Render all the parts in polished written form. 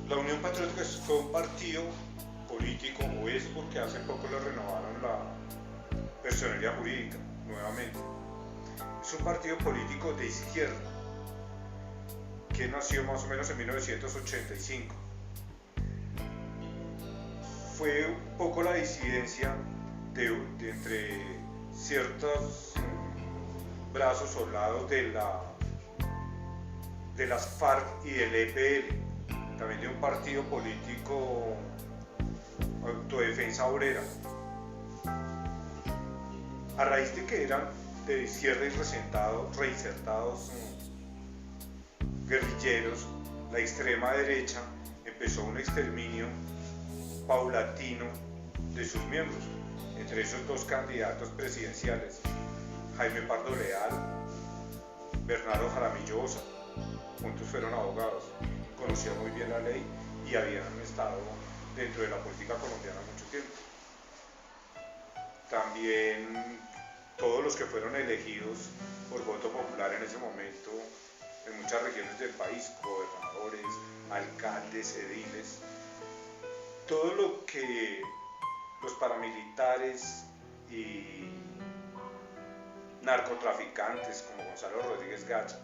La Unión Patriótica fue un partido político, o es porque hace poco le renovaron la personería jurídica nuevamente. Es un partido político de izquierda que nació más o menos en 1985. Fue un poco la disidencia de entre ciertos brazos o lados de las FARC y del EPL, también de un partido político autodefensa obrera. A raíz de que eran de izquierda y reinsertados guerrilleros, la extrema derecha empezó un exterminio paulatino de sus miembros, entre esos dos candidatos presidenciales, Jaime Pardo Leal, Bernardo Jaramillo Osa. Juntos fueron abogados, conocían muy bien la ley y habían estado dentro de la política colombiana mucho tiempo. También todos los que fueron elegidos por voto popular en ese momento en muchas regiones del país, gobernadores, alcaldes, ediles, todo lo que los paramilitares y narcotraficantes como Gonzalo Rodríguez Gacha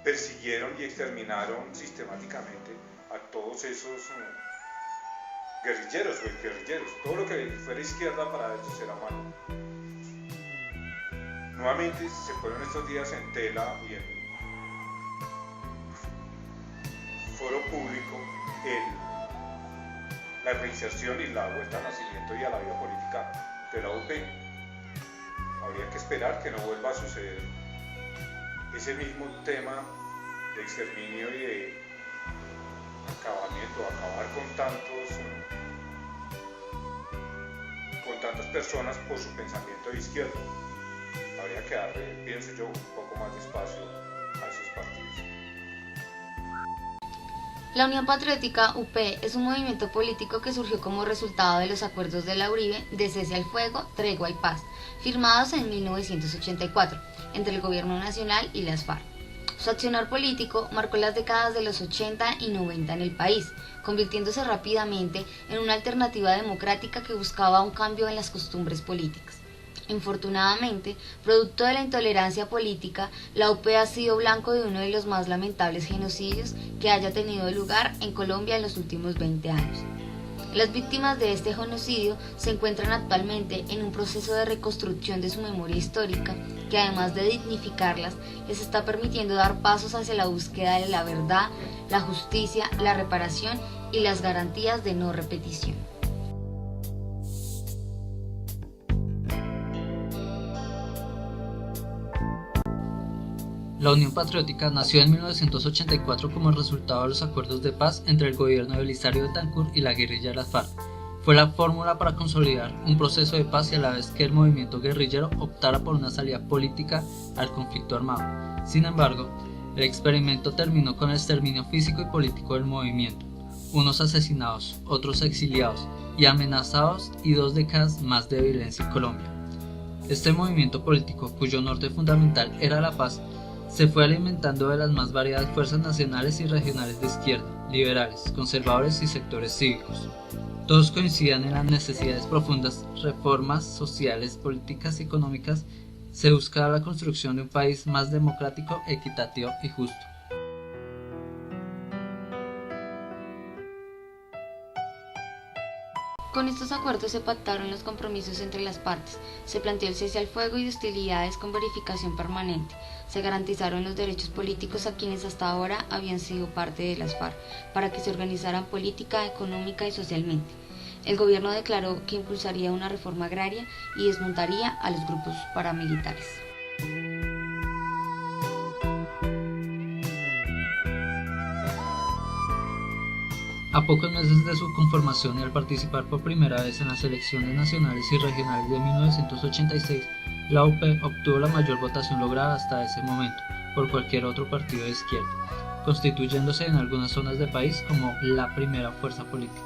persiguieron y exterminaron sistemáticamente a todos esos guerrilleros o exguerrilleros. Todo lo que fuera izquierda para ellos era malo. Nuevamente se ponen estos días en tela y en foro público la reinserción y la vuelta al nacimiento y a la vida política de la UP. Habría que esperar que no vuelva a suceder ese mismo tema de exterminio y de acabar con tantas personas por su pensamiento de izquierda. Habría que darle, pienso yo, un poco más de espacio a esos partidos. La Unión Patriótica UP es un movimiento político que surgió como resultado de los acuerdos de la Uribe de cese al fuego, tregua y paz, firmados en 1984 entre el Gobierno Nacional y las FARC. Su accionar político marcó las décadas de los 80 y 90 en el país, convirtiéndose rápidamente en una alternativa democrática que buscaba un cambio en las costumbres políticas. Infortunadamente, producto de la intolerancia política, la UP ha sido blanco de uno de los más lamentables genocidios que haya tenido lugar en Colombia en los últimos 20 años. Las víctimas de este genocidio se encuentran actualmente en un proceso de reconstrucción de su memoria histórica que, además de dignificarlas, les está permitiendo dar pasos hacia la búsqueda de la verdad, la justicia, la reparación y las garantías de no repetición. La Unión Patriótica nació en 1984 como resultado de los acuerdos de paz entre el gobierno de Belisario Betancur y la guerrilla de las FARC. Fue la fórmula para consolidar un proceso de paz y a la vez que el movimiento guerrillero optara por una salida política al conflicto armado. Sin embargo, el experimento terminó con el exterminio físico y político del movimiento, unos asesinados, otros exiliados y amenazados y 2 décadas más de violencia en Colombia. Este movimiento político, cuyo norte fundamental era la paz, se fue alimentando de las más variadas fuerzas nacionales y regionales de izquierda, liberales, conservadores y sectores cívicos. Todos coincidían en las necesidades profundas, reformas sociales, políticas y económicas. Se buscaba la construcción de un país más democrático, equitativo y justo. Con estos acuerdos se pactaron los compromisos entre las partes, se planteó el cese al fuego y de hostilidades con verificación permanente, se garantizaron los derechos políticos a quienes hasta ahora habían sido parte de las FARC, para que se organizaran política, económica y socialmente. El gobierno declaró que impulsaría una reforma agraria y desmontaría a los grupos paramilitares. A pocos meses de su conformación y al participar por primera vez en las elecciones nacionales y regionales de 1986, la UP obtuvo la mayor votación lograda hasta ese momento por cualquier otro partido de izquierda, constituyéndose en algunas zonas del país como la primera fuerza política.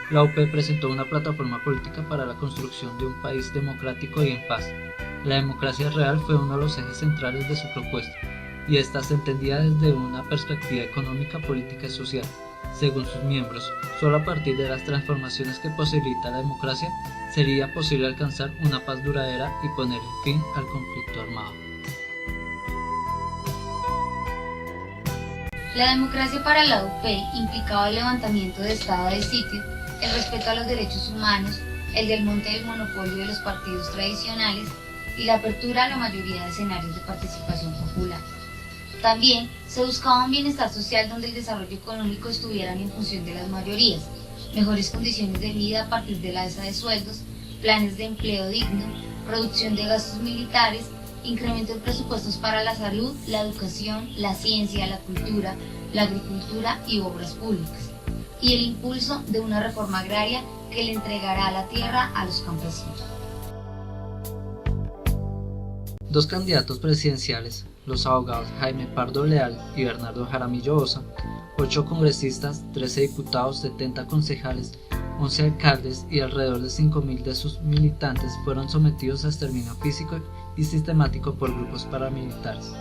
La UP presentó una plataforma política para la construcción de un país democrático y en paz. La democracia real fue uno de los ejes centrales de su propuesta, y esta se entendía desde una perspectiva económica, política y social. Según sus miembros, solo a partir de las transformaciones que posibilita la democracia sería posible alcanzar una paz duradera y poner fin al conflicto armado. La democracia para la UP implicaba el levantamiento de estado de sitio, el respeto a los derechos humanos, el desmonte del monopolio de los partidos tradicionales y la apertura a la mayoría de escenarios de participación popular. También se buscaba un bienestar social donde el desarrollo económico estuviera en función de las mayorías, mejores condiciones de vida a partir del alza de sueldos, planes de empleo digno, reducción de gastos militares, incremento de presupuestos para la salud, la educación, la ciencia, la cultura, la agricultura y obras públicas, y el impulso de una reforma agraria que le entregará la tierra a los campesinos. Dos candidatos presidenciales, los abogados Jaime Pardo Leal y Bernardo Jaramillo Ossa, 8 congresistas, 13 diputados, 70 concejales, 11 alcaldes y alrededor de 5.000 de sus militantes fueron sometidos a exterminio físico y sistemático por grupos paramilitares,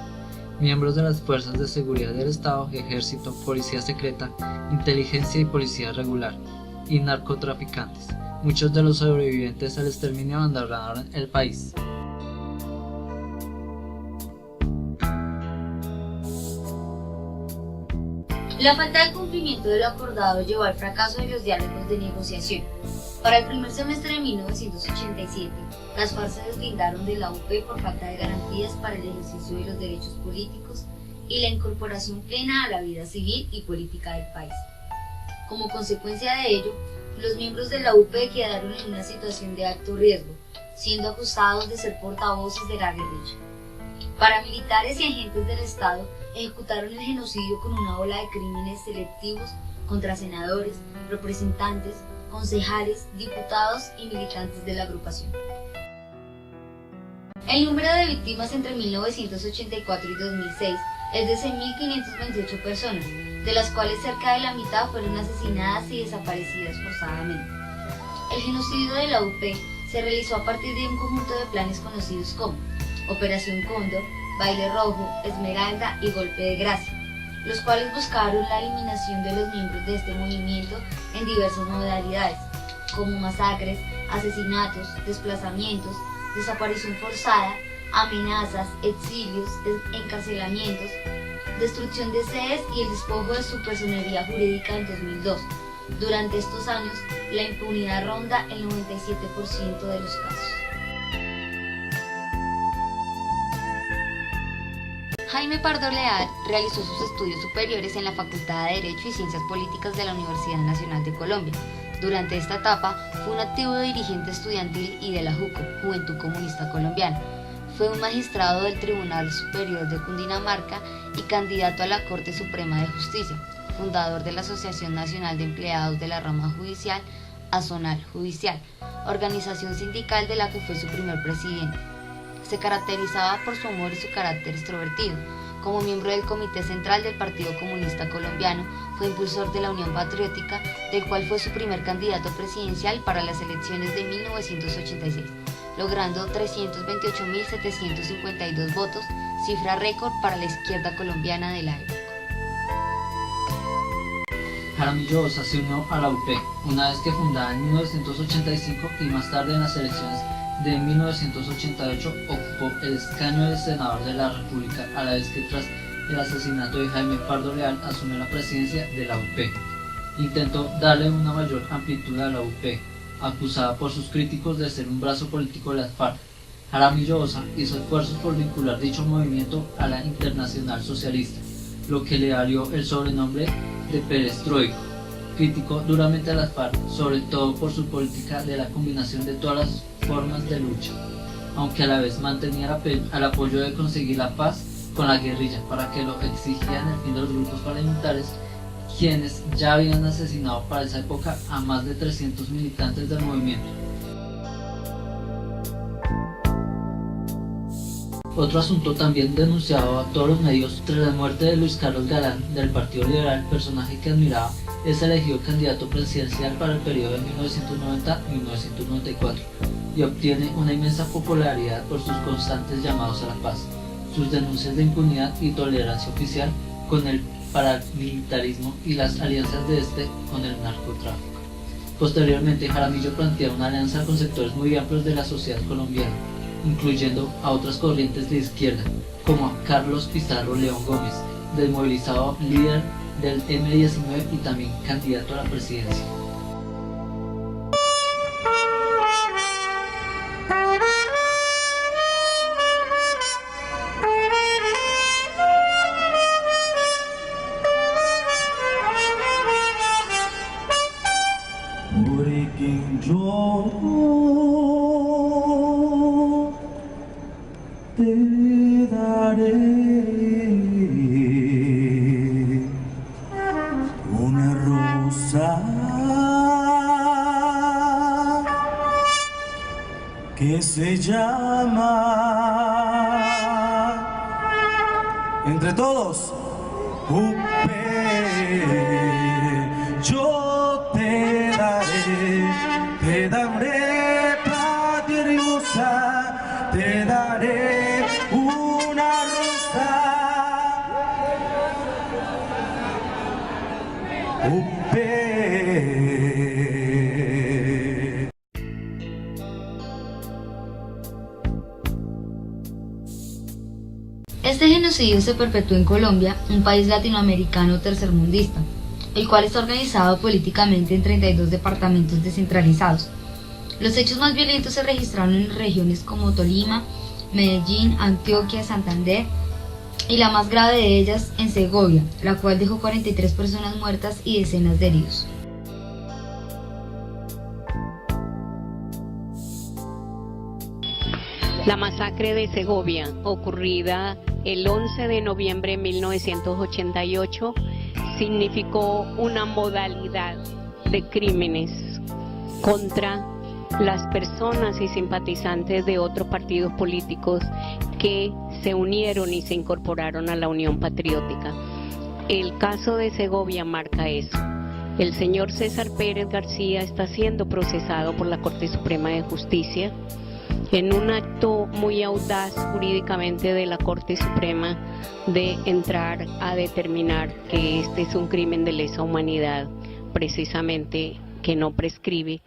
miembros de las fuerzas de seguridad del Estado, ejército, policía secreta, inteligencia y policía regular, y narcotraficantes. Muchos de los sobrevivientes al exterminio abandonaron el país. La falta de cumplimiento de lo acordado llevó al fracaso de los diálogos de negociación. Para el primer semestre de 1987, las FARC se deslindaron de la UP por falta de garantías para el ejercicio de los derechos políticos y la incorporación plena a la vida civil y política del país. Como consecuencia de ello, los miembros de la UP quedaron en una situación de alto riesgo, siendo acusados de ser portavoces de la guerrilla. Paramilitares y agentes del Estado ejecutaron el genocidio con una ola de crímenes selectivos contra senadores, representantes, concejales, diputados y militantes de la agrupación. El número de víctimas entre 1984 y 2006 es de 6.528 personas, de las cuales cerca de la mitad fueron asesinadas y desaparecidas forzadamente. El genocidio de la UP se realizó a partir de un conjunto de planes conocidos como Operación Cóndor, Baile Rojo, Esmeralda y Golpe de Gracia, los cuales buscaron la eliminación de los miembros de este movimiento en diversas modalidades, como masacres, asesinatos, desplazamientos, desaparición forzada, amenazas, exilios, encarcelamientos, destrucción de sedes y el despojo de su personería jurídica en 2002. Durante estos años, la impunidad ronda el 97% de los casos. Jaime Pardo Leal realizó sus estudios superiores en la Facultad de Derecho y Ciencias Políticas de la Universidad Nacional de Colombia. Durante esta etapa fue un activo dirigente estudiantil y de la JUCO, Juventud Comunista Colombiana. Fue un magistrado del Tribunal Superior de Cundinamarca y candidato a la Corte Suprema de Justicia, fundador de la Asociación Nacional de Empleados de la Rama Judicial, Azonal Judicial, organización sindical de la que fue su primer presidente. Se caracterizaba por su humor y su carácter extrovertido. Como miembro del Comité Central del Partido Comunista Colombiano, fue impulsor de la Unión Patriótica, del cual fue su primer candidato presidencial para las elecciones de 1986, logrando 328.752 votos, cifra récord para la izquierda colombiana de la época. Jaramillo Ossa se unió a la UP una vez que fundada en 1985 y más tarde en las elecciones de 1988 ocupó el escaño de senador de la República, a la vez que tras el asesinato de Jaime Pardo Leal asumió la presidencia de la UP. Intentó darle una mayor amplitud a la UP, acusada por sus críticos de ser un brazo político de las FARC. Jaramillo Ossa hizo esfuerzos por vincular dicho movimiento a la Internacional Socialista, lo que le valió el sobrenombre de perestroico. Criticó duramente a las FARC, sobre todo por su política de la combinación de todas las formas de lucha, aunque a la vez mantenía el apoyo de conseguir la paz con la guerrilla, para que lo exigían el fin de los grupos paramilitares, quienes ya habían asesinado para esa época a más de 300 militantes del movimiento. Otro asunto también denunciado a todos los medios tras la muerte de Luis Carlos Galán del Partido Liberal, personaje que admiraba, es elegido candidato presidencial para el periodo de 1990-1994 y obtiene una inmensa popularidad por sus constantes llamados a la paz, sus denuncias de impunidad y tolerancia oficial con el paramilitarismo y las alianzas de este con el narcotráfico. Posteriormente, Jaramillo plantea una alianza con sectores muy amplios de la sociedad colombiana, incluyendo a otras corrientes de izquierda, como a Carlos Pizarro León Gómez, desmovilizado líder del M-19 y también candidato a la presidencia. Yo te daré una rosa que se llama, entre todos, Upe. Yo te daré patria hermosa, te daré una rosa. Upe. Este genocidio se perpetuó en Colombia, un país latinoamericano tercermundista, el cual está organizado políticamente en 32 departamentos descentralizados. Los hechos más violentos se registraron en regiones como Tolima, Medellín, Antioquia, Santander y la más grave de ellas en Segovia, la cual dejó 43 personas muertas y decenas de heridos. La masacre de Segovia, ocurrida el 11 de noviembre de 1988, significó una modalidad de crímenes contra las personas y simpatizantes de otros partidos políticos que se unieron y se incorporaron a la Unión Patriótica. El caso de Segovia marca eso. El señor César Pérez García está siendo procesado por la Corte Suprema de Justicia en un acto muy audaz jurídicamente de la Corte Suprema de entrar a determinar que este es un crimen de lesa humanidad, precisamente que no prescribe,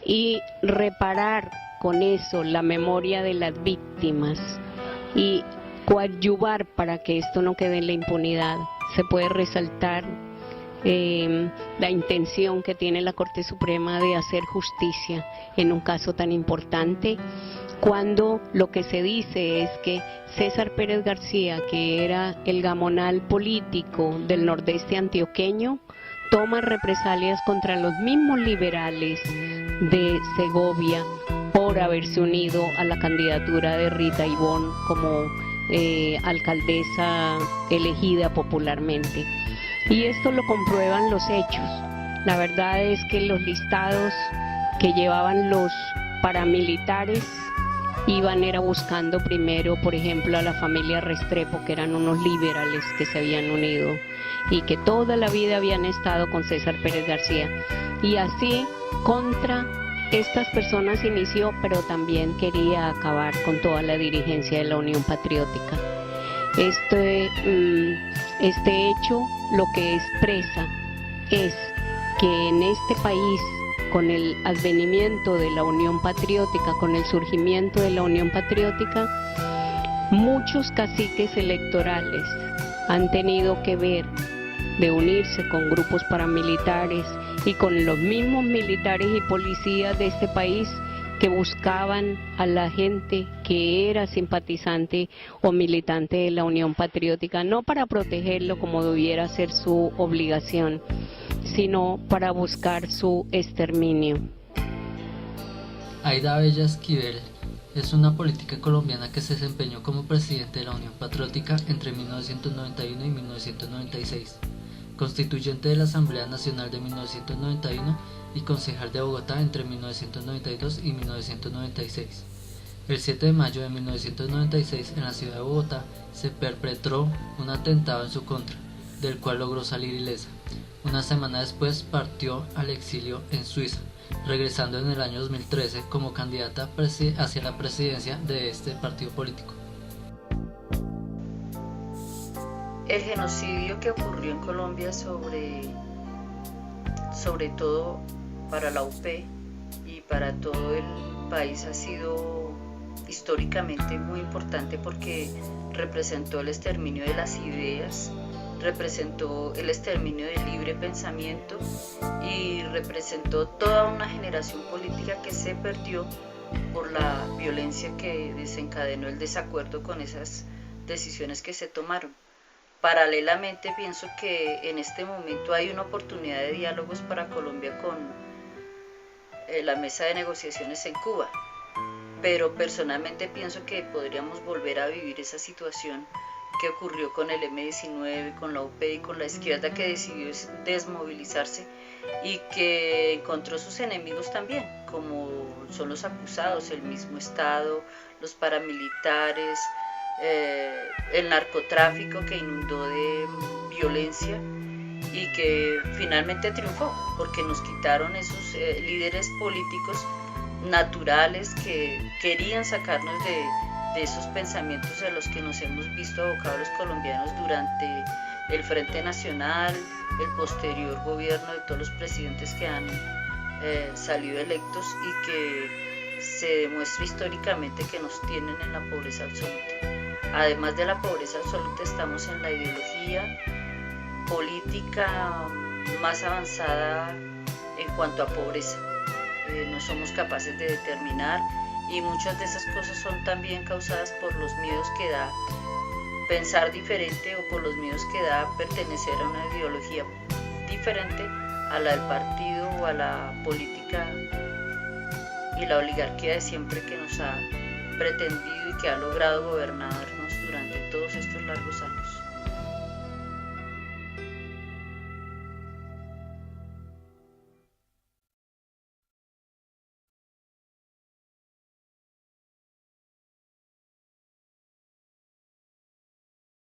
y reparar con eso la memoria de las víctimas y coadyuvar para que esto no quede en la impunidad. Se puede resaltar la intención que tiene la Corte Suprema de hacer justicia en un caso tan importante, cuando lo que se dice es que César Pérez García, que era el gamonal político del nordeste antioqueño, toma represalias contra los mismos liberales de Segovia por haberse unido a la candidatura de Rita Ibón como alcaldesa elegida popularmente. Y esto lo comprueban los hechos. La verdad es que los listados que llevaban los paramilitares era buscando primero, por ejemplo, a la familia Restrepo, que eran unos liberales que se habían unido y que toda la vida habían estado con César Pérez García. Y así contra estas personas inició, pero también quería acabar con toda la dirigencia de la Unión Patriótica. Este hecho lo que expresa es que en este país, con el advenimiento de la Unión Patriótica, con el surgimiento de la Unión Patriótica, muchos caciques electorales han tenido que ver de unirse con grupos paramilitares y con los mismos militares y policías de este país que buscaban a la gente que era simpatizante o militante de la Unión Patriótica, no para protegerlo como debiera ser su obligación, sino para buscar su exterminio. Aida Bella Esquivel es una política colombiana que se desempeñó como presidente de la Unión Patriótica entre 1991 y 1996, constituyente de la Asamblea Nacional de 1991 y concejal de Bogotá entre 1992 y 1996. El 7 de mayo de 1996 en la ciudad de Bogotá se perpetró un atentado en su contra, del cual logró salir ilesa. Una semana después partió al exilio en Suiza, regresando en el año 2013 como candidata hacia la presidencia de este partido político. El genocidio que ocurrió en Colombia sobre todo para la UP y para todo el país ha sido históricamente muy importante porque representó el exterminio de las ideas, representó el exterminio del libre pensamiento y representó toda una generación política que se perdió por la violencia que desencadenó el desacuerdo con esas decisiones que se tomaron. Paralelamente pienso que en este momento hay una oportunidad de diálogos para Colombia con la mesa de negociaciones en Cuba, pero personalmente pienso que podríamos volver a vivir esa situación que ocurrió con el M-19, con la UP y con la izquierda que decidió desmovilizarse y que encontró sus enemigos también, como son los acusados, el mismo Estado, los paramilitares, el narcotráfico que inundó de violencia y que finalmente triunfó porque nos quitaron esos líderes políticos naturales que querían sacarnos de esos pensamientos a los que nos hemos visto abocados los colombianos durante el Frente Nacional, el posterior gobierno de todos los presidentes que han salido electos y que se demuestra históricamente que nos tienen en la pobreza absoluta. Además de la pobreza absoluta, estamos en la ideología política más avanzada en cuanto a pobreza. No somos capaces de determinar y muchas de esas cosas son también causadas por los miedos que da pensar diferente o por los miedos que da pertenecer a una ideología diferente a la del partido o a la política y la oligarquía de siempre que nos ha pretendido y que ha logrado gobernarnos